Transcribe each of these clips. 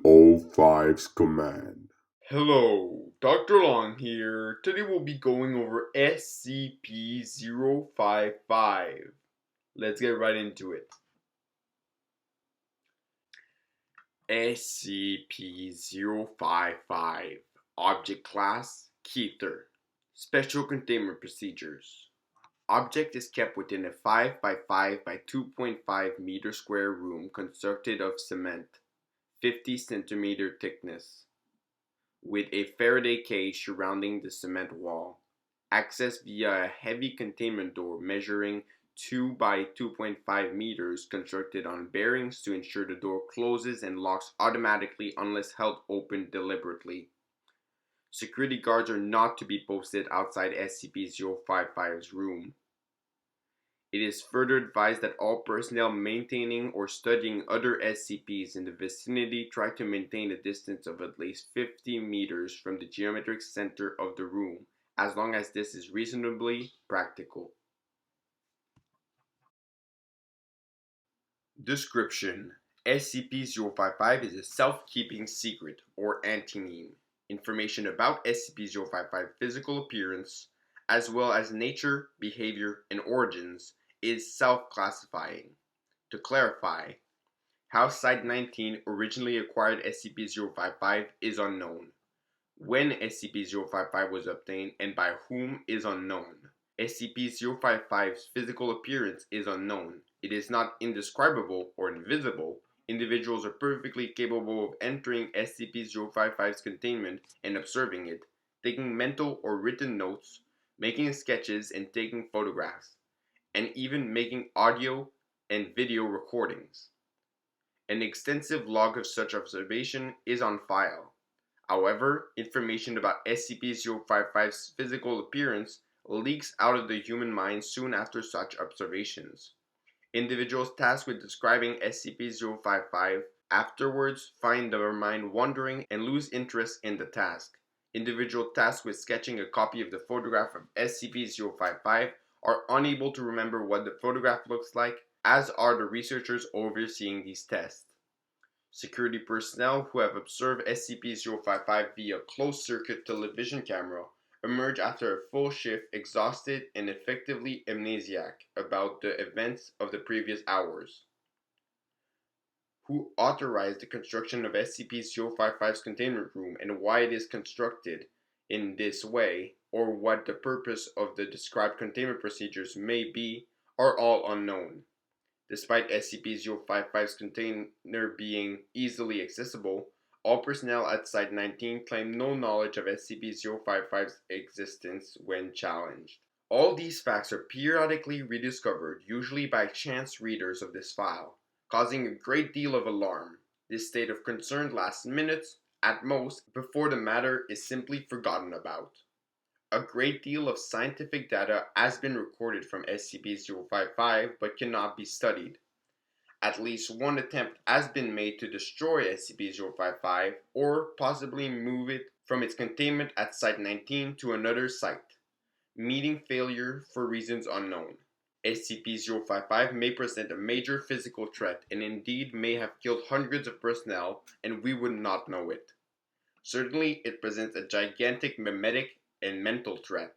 SCP-055's command. Hello, Dr.Long here. Today we'll be going over SCP-055. Let's get right into it. SCP-055. Object Class Keter. Special Containment Procedures. Object is kept within a 5 by 5 by 2.5 meter square room constructed of cement, 50 centimeter thickness, with a Faraday cage surrounding the cement wall. Access via a heavy containment door measuring 2 by 2.5 meters constructed on bearings to ensure the door closes and locks automatically unless held open deliberately. Security guards are not to be posted outside SCP-055's room. It is further advised that all personnel maintaining or studying other SCPs in the vicinity try to maintain a distance of at least 50 meters from the geometric center of the room, as long as this is reasonably practical. Description: SCP-055 is a self-keeping secret, or anti-meme. Information about SCP-055 physical appearance, as well as nature, behavior, and origins, is self-classifying. To clarify, how Site-19 originally acquired SCP-055 is unknown. When SCP-055 was obtained and by whom is unknown. SCP-055's physical appearance is unknown. It is not indescribable or invisible. Individuals are perfectly capable of entering SCP-055's containment and observing it, taking mental or written notes, making sketches and taking photographs, and even making audio and video recordings. An extensive log of such observation is on file. However, information about SCP-055's physical appearance leaks out of the human mind soon after such observations. Individuals tasked with describing SCP-055 afterwards find their mind wandering and lose interest in the task. Individuals tasked with sketching a copy of the photograph of SCP-055 are unable to remember what the photograph looks like, as are the researchers overseeing these tests. Security personnel who have observed SCP-055 via closed-circuit television camera emerge after a full shift exhausted and effectively amnesiac about the events of the previous hours. Who authorized the construction of SCP-055's containment room and why it is constructed in this way, or what the purpose of the described containment procedures may be, are all unknown. Despite SCP-055's container being easily accessible, all personnel at Site-19 claim no knowledge of SCP-055's existence when challenged. All these facts are periodically rediscovered, usually by chance readers of this file, causing a great deal of alarm. This state of concern lasts minutes, at most, before the matter is simply forgotten about. A great deal of scientific data has been recorded from SCP-055 but cannot be studied. At least one attempt has been made to destroy SCP-055 or possibly move it from its containment at Site-19 to another site, meeting failure for reasons unknown. SCP-055 may present a major physical threat and indeed may have killed hundreds of personnel and we would not know it. Certainly, it presents a gigantic memetic and mental threat,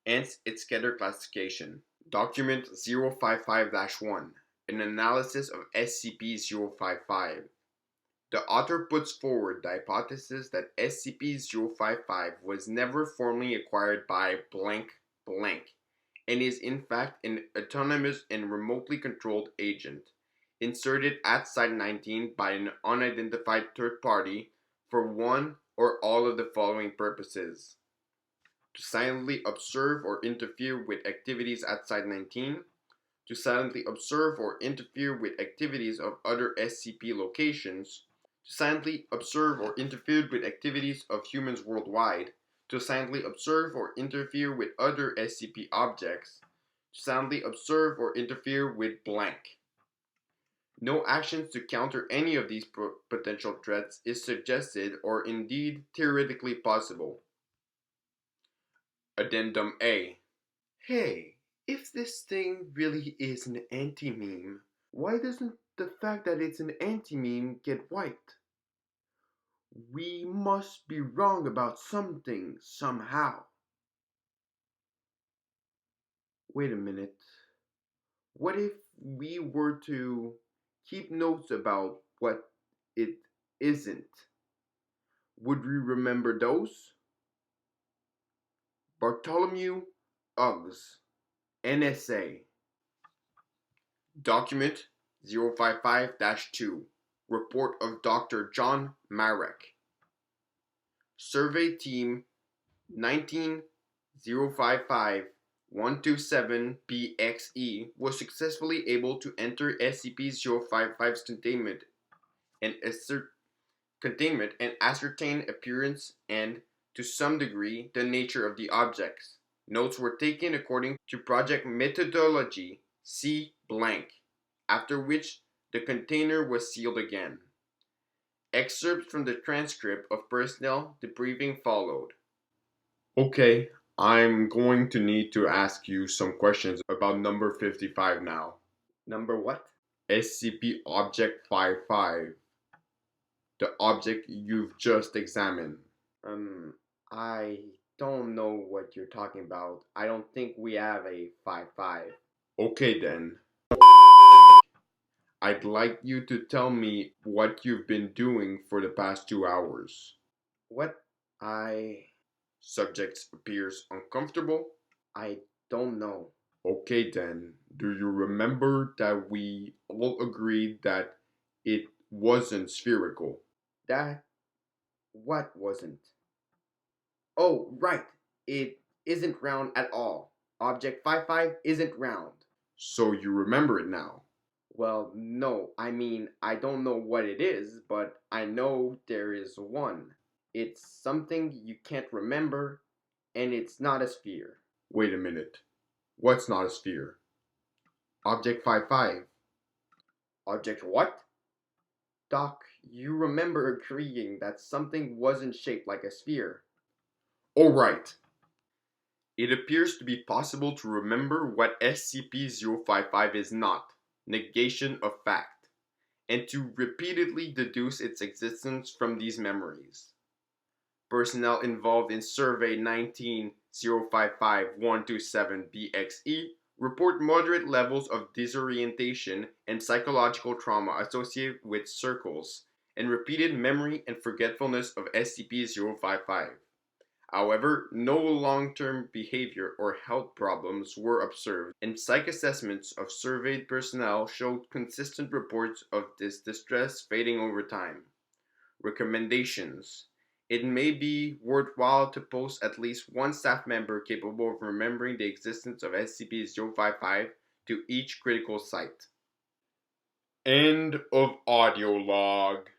hence its Keter classification. Document 055-1, an analysis of SCP-055. The author puts forward the hypothesis that SCP-055 was never formally acquired by blank blank, and is in fact an autonomous and remotely controlled agent, inserted at Site-19 by an unidentified third party for one or all of the following purposes: to silently observe or interfere with activities at Site-19, to silently observe or interfere with activities of other SCP locations, to silently observe or interfere with activities of humans worldwide, to silently observe or interfere with other SCP objects, to silently observe or interfere with blank. No actions to counter any of these potential threats is suggested or indeed theoretically possible. Addendum A. Hey, if this thing really is an anti-meme, why doesn't the fact that it's an anti-meme get wiped? We must be wrong about something somehow. Wait a minute. What if we were to keep notes about what it isn't? Would we remember those? Bartholomew Uggs, NSA. Document 055-2. Report of Dr. John Marek. Survey Team 19-055-127-BXE was successfully able to enter SCP-055's containment and ascertain appearance and, to some degree, the nature of the objects. Notes were taken according to project methodology C blank, after which the container was sealed again. Excerpts from the transcript of personnel debriefing followed. Okay, I'm going to need to ask you some questions about number 55 now. Number what? SCP Object 55. The object you've just examined. I don't know what you're talking about. I don't think we have a 55. Okay then. I'd like you to tell me what you've been doing for the past 2 hours. What? Subject appears uncomfortable. I don't know. Okay then. Do you remember that we all agreed that it wasn't spherical? That what wasn't? Oh, right. It isn't round at all. Object 55 isn't round. So you remember it now? Well, no. I mean, I don't know what it is, but I know there is one. It's something you can't remember, and it's not a sphere. Wait a minute. What's not a sphere? Object 55. Object what? Doc, you remember agreeing that something wasn't shaped like a sphere. All right. It appears to be possible to remember what SCP-055 is not, negation of fact, and to repeatedly deduce its existence from these memories. Personnel involved in Survey 19-055-127-BXE report moderate levels of disorientation and psychological trauma associated with circles and repeated memory and forgetfulness of SCP-055. However, no long-term behavior or health problems were observed, and psych assessments of surveyed personnel showed consistent reports of this distress fading over time. Recommendations: it may be worthwhile to post at least one staff member capable of remembering the existence of SCP-055 to each critical site. End of audio log.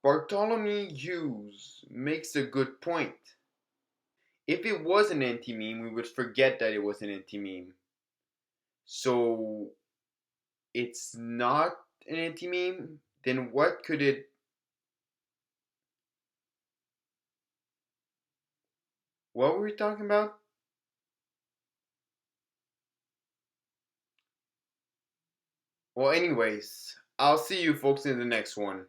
Bartholomew Hughes makes a good point. If it was an anti-meme, we would forget that it was an anti-meme. So, it's not an anti-meme? Then what could it... What were we talking about? Well, anyways, I'll see you folks in the next one.